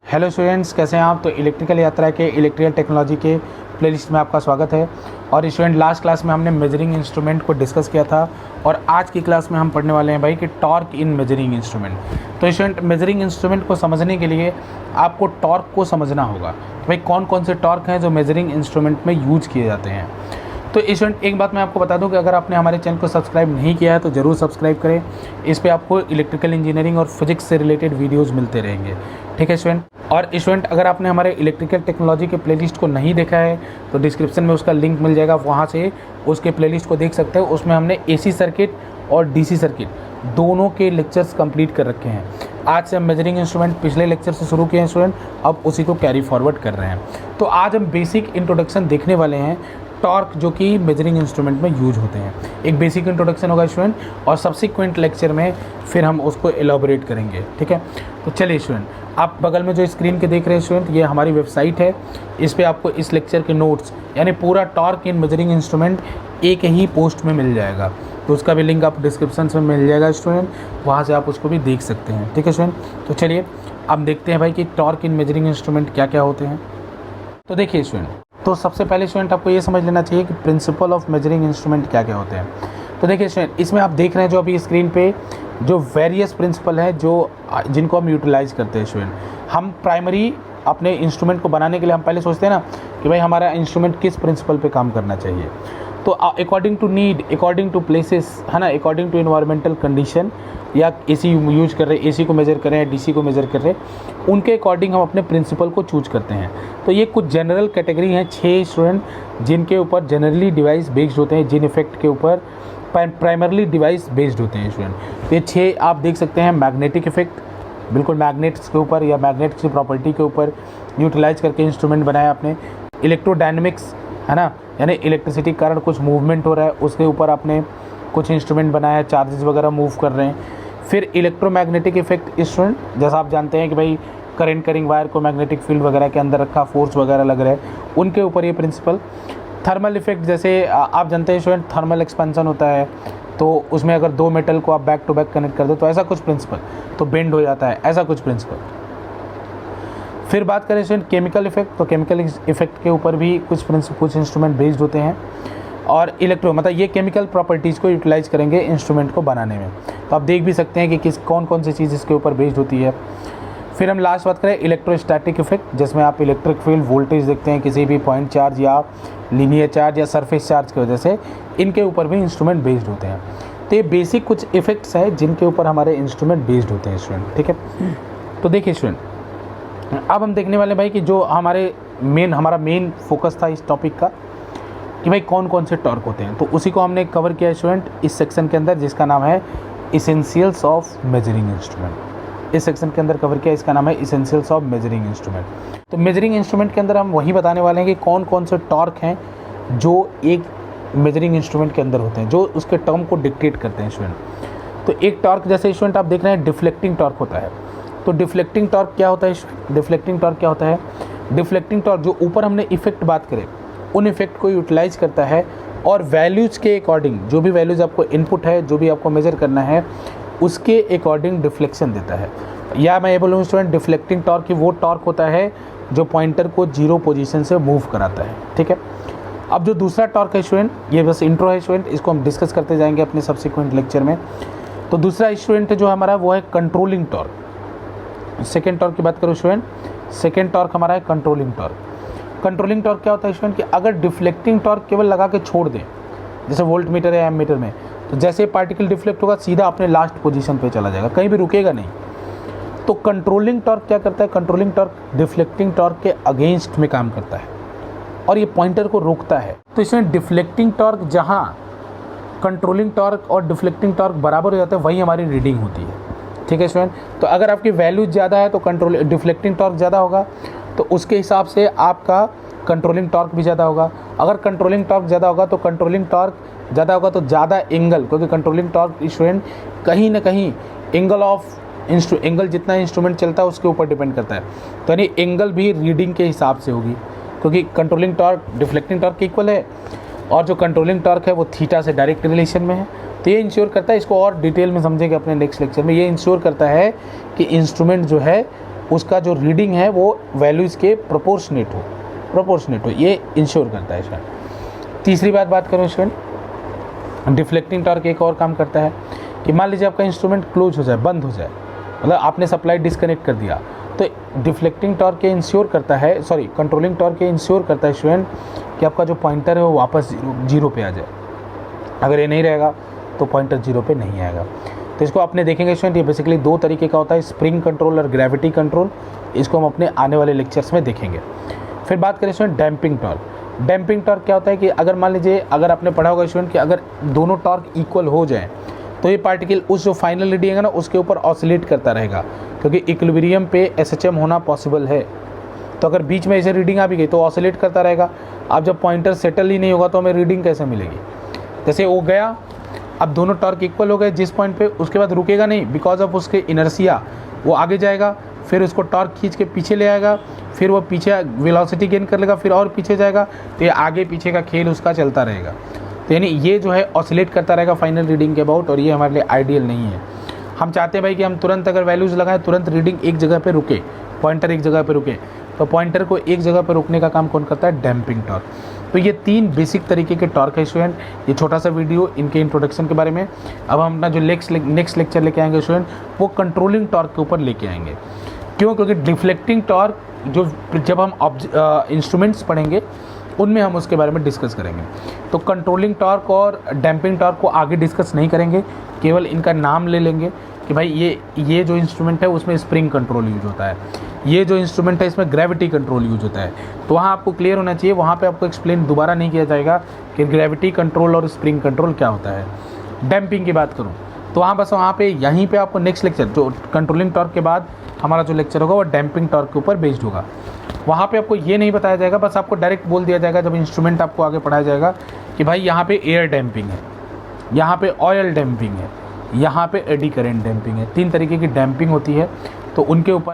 Hello students, कैसे हैं आप। तो इलेक्ट्रिकल यात्रा के इलेक्ट्रिकल टेक्नोलॉजी के प्लेलिस्ट में आपका स्वागत है। और स्टूडेंट, लास्ट क्लास में हमने मेजरिंग इंस्ट्रूमेंट को डिस्कस किया था और आज की क्लास में हम पढ़ने वाले हैं भाई कि टॉर्क इन मेजरिंग इंस्ट्रूमेंट। तो स्टूडेंट, मेजरिंग इंस्ट्रूमेंट को समझने के लिए आपको टॉर्क को समझना होगा कि भाई कौन कौन से टॉर्क हैं जो मेजरिंग इंस्ट्रूमेंट में यूज किए जाते हैं। तो स्टूडेंट, एक बात मैं आपको बता दूं कि अगर आपने हमारे चैनल को सब्सक्राइब नहीं किया है तो ज़रूर सब्सक्राइब करें। इस पे आपको इलेक्ट्रिकल इंजीनियरिंग और फिजिक्स से रिलेटेड वीडियोस मिलते रहेंगे, ठीक है स्टूडेंट। और स्टूडेंट, अगर आपने हमारे इलेक्ट्रिकल टेक्नोलॉजी के प्लेलिस्ट को नहीं देखा है तो डिस्क्रिप्शन में उसका लिंक मिल जाएगा, वहाँ से उसके प्लेलिस्ट को देख सकते हो। उसमें हमने AC सर्किट और DC सर्किट दोनों के लेक्चर्स कंप्लीट कर रखे हैं। आज से हम मेजरिंग इंस्ट्रूमेंट पिछले लेक्चर से शुरू किए हैं स्टूडेंट, अब उसी को कैरी फॉरवर्ड कर रहे हैं। तो आज हम बेसिक इंट्रोडक्शन देखने वाले हैं टॉर्क जो कि मेजरिंग इंस्ट्रूमेंट में यूज होते हैं। एक बेसिक इंट्रोडक्शन होगा स्टूडेंट और सब्सिक्वेंट लेक्चर में फिर हम उसको एलाबोरेट करेंगे, ठीक है। तो चलिए स्टूडेंट, आप बगल में जो स्क्रीन के देख रहे हैं स्टूडेंट, ये हमारी वेबसाइट है। इस पे आपको इस लेक्चर के नोट्स यानी पूरा टॉर्क इन मेजरिंग इंस्ट्रूमेंट एक ही पोस्ट में मिल जाएगा। तो उसका भी लिंक आप डिस्क्रिप्शन में मिल जाएगा स्टूडेंट, वहाँ से आप उसको भी देख सकते हैं, ठीक है स्टूडेंट। तो चलिए अब देखते हैं भाई कि टॉर्क इन मेजरिंग इंस्ट्रूमेंट क्या क्या होते हैं। तो देखिए स्टूडेंट, तो सबसे पहले स्टूडेंट आपको ये समझ लेना चाहिए कि प्रिंसिपल ऑफ मेजरिंग इंस्ट्रूमेंट क्या क्या होते हैं। तो देखिए स्टूडेंट, इसमें आप देख रहे हैं जो अभी स्क्रीन पे जो वेरियस प्रिंसिपल है जिनको हम यूटिलाइज करते हैं स्टूडेंट। हम प्राइमरी अपने इंस्ट्रूमेंट को बनाने के लिए हम पहले सोचते हैं ना कि भाई हमारा इंस्ट्रूमेंट किस प्रिंसिपल पे काम करना चाहिए। तो according to need, according to places, है ना, अकॉर्डिंग टू इन्वायरमेंटल कंडीशन, या AC यूज कर रहे हैं, AC को मेजर कर रहे हैं, DC को मेजर कर रहे हैं, उनके अकॉर्डिंग हम अपने प्रिंसिपल को चूज करते हैं। तो ये कुछ जनरल कैटेगरी हैं 6 स्टूडेंट, जिनके ऊपर जनरली डिवाइस बेस्ड होते हैं, जिन इफेक्ट के ऊपर प्राइमरली डिवाइस बेस्ड होते हैं स्टूडेंट। तो ये 6 आप देख सकते हैं। मैग्नेटिक इफेक्ट, बिल्कुल मैग्नेट्स के ऊपर या मैग्नेट्स की प्रॉपर्टी के ऊपर यूटिलाइज करके इंस्ट्रूमेंट बनाया आपने। इलेक्ट्रोडायनेमिक्स, है ना, यानी इलेक्ट्रिसिटी के कारण कुछ मूवमेंट हो रहा है, उसके ऊपर आपने कुछ इंस्ट्रूमेंट बनाया, चार्जेस वगैरह मूव कर रहे हैं। फिर इलेक्ट्रोमैग्नेटिक इफेक्ट स्टूडेंट, जैसा आप जानते हैं कि भाई करंट करिंग वायर को मैग्नेटिक फील्ड वगैरह के अंदर रखा, फोर्स वगैरह लग रहा है, उनके ऊपर ये प्रिंसिपल। थर्मल इफेक्ट, जैसे आप जानते हैं स्टूडेंट थर्मल एक्सपेंशन होता है, तो उसमें अगर 2 मेटल को आप बैक टू बैक कनेक्ट कर दो तो ऐसा कुछ प्रिंसिपल, तो बेंड हो जाता है, ऐसा कुछ प्रिंसिपल। फिर बात करें स्टूडेंट केमिकल इफेक्ट, तो केमिकल इफेक्ट के ऊपर भी कुछ इंस्ट्रूमेंट बेस्ड होते हैं। और मतलब ये केमिकल प्रॉपर्टीज़ को यूटिलाइज करेंगे इंस्ट्रूमेंट को बनाने में। तो आप देख भी सकते हैं कि कौन कौन सी चीज़ इसके ऊपर बेस्ड होती है। फिर हम लास्ट बात करें इलेक्ट्रोस्टैटिक इफेक्ट, जिसमें आप इलेक्ट्रिक फील्ड वोल्टेज देखते हैं किसी भी पॉइंट चार्ज या लीनियर चार्ज या सरफेस चार्ज की वजह से, इनके ऊपर भी इंस्ट्रूमेंट बेस्ड होते हैं। तो ये बेसिक कुछ इफेक्ट्स हैं जिनके ऊपर हमारे इंस्ट्रूमेंट बेस्ड होते हैं स्टूडेंट, ठीक है। तो देखिए स्टूडेंट, अब हम देखने वाले भाई कि जो हमारा मेन फोकस था इस टॉपिक का कि भाई कौन कौन से टॉर्क होते हैं, तो उसी को हमने कवर किया स्टूडेंट इस सेक्शन के अंदर, जिसका नाम है इसेंशियल्स ऑफ मेजरिंग इंस्ट्रूमेंट। इस सेक्शन के अंदर कवर किया, इसका नाम है इसेंशियल्स ऑफ मेजरिंग इंस्ट्रूमेंट। तो मेजरिंग इंस्ट्रूमेंट के अंदर हम वही बताने वाले हैं कि कौन कौन से टॉर्क हैं जो एक मेजरिंग इंस्ट्रूमेंट के अंदर होते हैं, जो उसके टर्म को डिक्टेट करते हैं स्टूडेंट। तो एक टॉर्क, जैसे स्टूडेंट आप देख रहे हैं डिफ्लेक्टिंग टॉर्क होता है। तो डिफ्लेक्टिंग टॉर्क क्या होता है? डिफ्लेक्टिंग टॉर्क क्या होता है? डिफ्लेक्टिंग टॉर्क, जो ऊपर हमने इफेक्ट बात करें उन इफेक्ट को यूटिलाइज करता है और वैल्यूज़ के अकॉर्डिंग, जो भी वैल्यूज़ आपको इनपुट है, जो भी आपको मेजर करना है, उसके अकॉर्डिंग डिफ्लेक्शन देता है। या मैं ये बोलूँ स्टूडेंट, डिफ्लेक्टिंग टॉर्क वो टॉर्क होता है जो पॉइंटर को 0 पोजीशन से मूव कराता है, ठीक है। अब जो दूसरा टॉर्क है स्टूडेंट, ये बस इंट्रो है स्टूडेंट, इसको हम डिस्कस करते जाएंगे अपने सब्सिक्वेंट लेक्चर में। तो दूसरा स्टूडेंट जो हमारा वो है कंट्रोलिंग टॉर्क। सेकेंड टॉर्क की बात करूँ स्टूडेंट, सेकेंड टॉर्क हमारा है कंट्रोलिंग टॉर्क। कंट्रोलिंग टॉर्क क्या होता है स्टूडेंट कि अगर डिफ्लेक्टिंग टॉर्क केवल लगा के छोड़ दें, जैसे वोल्ट मीटर या एम मीटर में, तो जैसे पार्टिकल डिफ्लेक्ट होगा सीधा अपने लास्ट पोजीशन पे चला जाएगा, कहीं भी रुकेगा नहीं। तो कंट्रोलिंग टॉर्क क्या करता है? कंट्रोलिंग टॉर्क डिफ्लेक्टिंग टॉर्क के अगेंस्ट में काम करता है और ये पॉइंटर को रोकता है। तो इसमें डिफ्लेक्टिंग टॉर्क, जहाँ कंट्रोलिंग टॉर्क और डिफ्लेक्टिंग टॉर्क बराबर हो जाते हैं, वही हमारी रीडिंग होती है, ठीक है स्टूडेंट। तो अगर आपकी वैल्यू ज़्यादा है तो डिफ्लेक्टिंग टॉर्क ज़्यादा होगा, तो उसके हिसाब से आपका कंट्रोलिंग टॉर्क भी ज़्यादा होगा। अगर कंट्रोलिंग टॉर्क ज़्यादा होगा तो कंट्रोलिंग टॉर्क ज़्यादा होगा तो ज़्यादा एंगल, क्योंकि कंट्रोलिंग टॉर्क स्टूडेंट कहीं ना कहीं एंगल जितना इंस्ट्रूमेंट चलता है उसके ऊपर डिपेंड करता है। तो यानी एंगल भी रीडिंग के हिसाब से होगी, क्योंकि कंट्रोलिंग टॉर्क डिफ्लेक्टिंग टॉर्क के इक्वल है और जो कंट्रोलिंग टॉर्क है वो थीटा से डायरेक्ट रिलेशन में है। तो ये इंश्योर करता है, इसको और डिटेल में समझेंगे अपने नेक्स्ट लेक्चर में, ये इंश्योर करता है कि इंस्ट्रूमेंट जो है उसका जो रीडिंग है वो वैल्यूज़ के प्रोपोर्शनेट हो, ये इंश्योर करता है स्टूडेंट। तीसरी बात करूँ स्टूडेंट, डिफ्लेक्टिंग टॉर्क एक और काम करता है कि मान लीजिए आपका इंस्ट्रूमेंट क्लोज हो जाए, बंद हो जाए, मतलब आपने सप्लाई डिस्कनेक्ट कर दिया, तो डिफ्लेक्टिंग टॉर्क ये इंश्योर करता है, कंट्रोलिंग टॉर्क ये इंश्योर करता है स्टूडेंट कि आपका जो पॉइंटर है वो वापस जीरो पे आ जाए। अगर ये नहीं रहेगा तो पॉइंटर जीरो पे नहीं आएगा। तो इसको आपने देखेंगे स्टूडेंट, ये बेसिकली दो तरीके का होता है, स्प्रिंग कंट्रोल और ग्रेविटी कंट्रोल। इसको हम अपने आने वाले लेक्चर्स में देखेंगे। फिर बात करें student damping torque. Damping torque क्या होता है कि अगर मान लीजिए, अगर आपने पढ़ा होगा स्टूडेंट कि अगर दोनों टॉर्क इक्वल हो जाएँ तो ये पार्टिकल उस जो फाइनल रीडिंग है ना उसके ऊपर ऑसिलेट करता रहेगा, क्योंकि इक्विलिब्रियम पे SHM होना पॉसिबल है। तो अगर बीच में ऐसे रीडिंग आ भी गई तो ऑसिलेट करता रहेगा। अब जब पॉइंटर सेटल ही नहीं होगा तो हमें रीडिंग कैसे मिलेगी? जैसे वो गया, अब दोनों टॉर्क इक्वल हो गए जिस पॉइंट पे, उसके बाद रुकेगा नहीं, बिकॉज ऑफ उसके इनर्शिया वो आगे जाएगा, फिर उसको टॉर्क खींच के पीछे ले आएगा, फिर वो पीछे वेलोसिटी गेन कर लेगा, फिर और पीछे जाएगा, तो ये आगे पीछे का खेल उसका चलता रहेगा। तो यानी ये जो है ऑसिलेट करता रहेगा फाइनल रीडिंग के अबाउट, और ये हमारे लिए आइडियल नहीं है। हम चाहते हैं भाई कि हम तुरंत अगर वैल्यूज़ लगाएं, तुरंत रीडिंग एक जगह पे रुके, पॉइंटर एक जगह पे रुके। तो पॉइंटर को एक जगह पे रुकने का काम कौन करता है? Damping torque. तो ये तीन बेसिक तरीके के टॉर्क है स्टूडेंट। ये छोटा सा वीडियो इनके इंट्रोडक्शन के बारे में। अब हम अपना जो नेक्स्ट लेक्चर लेके आएंगे स्टूडेंट, वो कंट्रोलिंग टॉर्क के ऊपर लेके आएंगे। क्यों? क्योंकि डिफ्लेक्टिंग टॉर्क जो जब हम इंस्ट्रूमेंट्स पढ़ेंगे उनमें हम उसके बारे में डिस्कस करेंगे। तो कंट्रोलिंग टॉर्क और डैम्पिंग टॉर्क को आगे डिस्कस नहीं करेंगे, केवल इनका नाम ले लेंगे कि भाई ये जो इंस्ट्रूमेंट है उसमें स्प्रिंग कंट्रोल यूज होता है, ये जो इंस्ट्रूमेंट है इसमें ग्रेविटी कंट्रोल यूज होता है। तो वहाँ आपको क्लियर होना चाहिए, वहाँ पे आपको एक्सप्लेन दोबारा नहीं किया जाएगा कि ग्रेविटी कंट्रोल और स्प्रिंग कंट्रोल क्या होता है। डैम्पिंग की बात करूँ तो वहाँ पे यहीं पे आपको नेक्स्ट लेक्चर, जो कंट्रोलिंग टॉर्क के बाद हमारा जो लेक्चर होगा वो डैम्पिंग टॉर्क के ऊपर बेस्ड होगा। वहाँ पे आपको ये नहीं बताया जाएगा, बस आपको डायरेक्ट बोल दिया जाएगा जब इंस्ट्रूमेंट आपको आगे पढ़ाया जाएगा कि भाई यहाँ पे एयर डैम्पिंग है, यहाँ पे ऑयल डैम्पिंग है, यहाँ पे एडी करेंट डैम्पिंग है। तीन तरीके की डैम्पिंग होती है, तो उनके ऊपर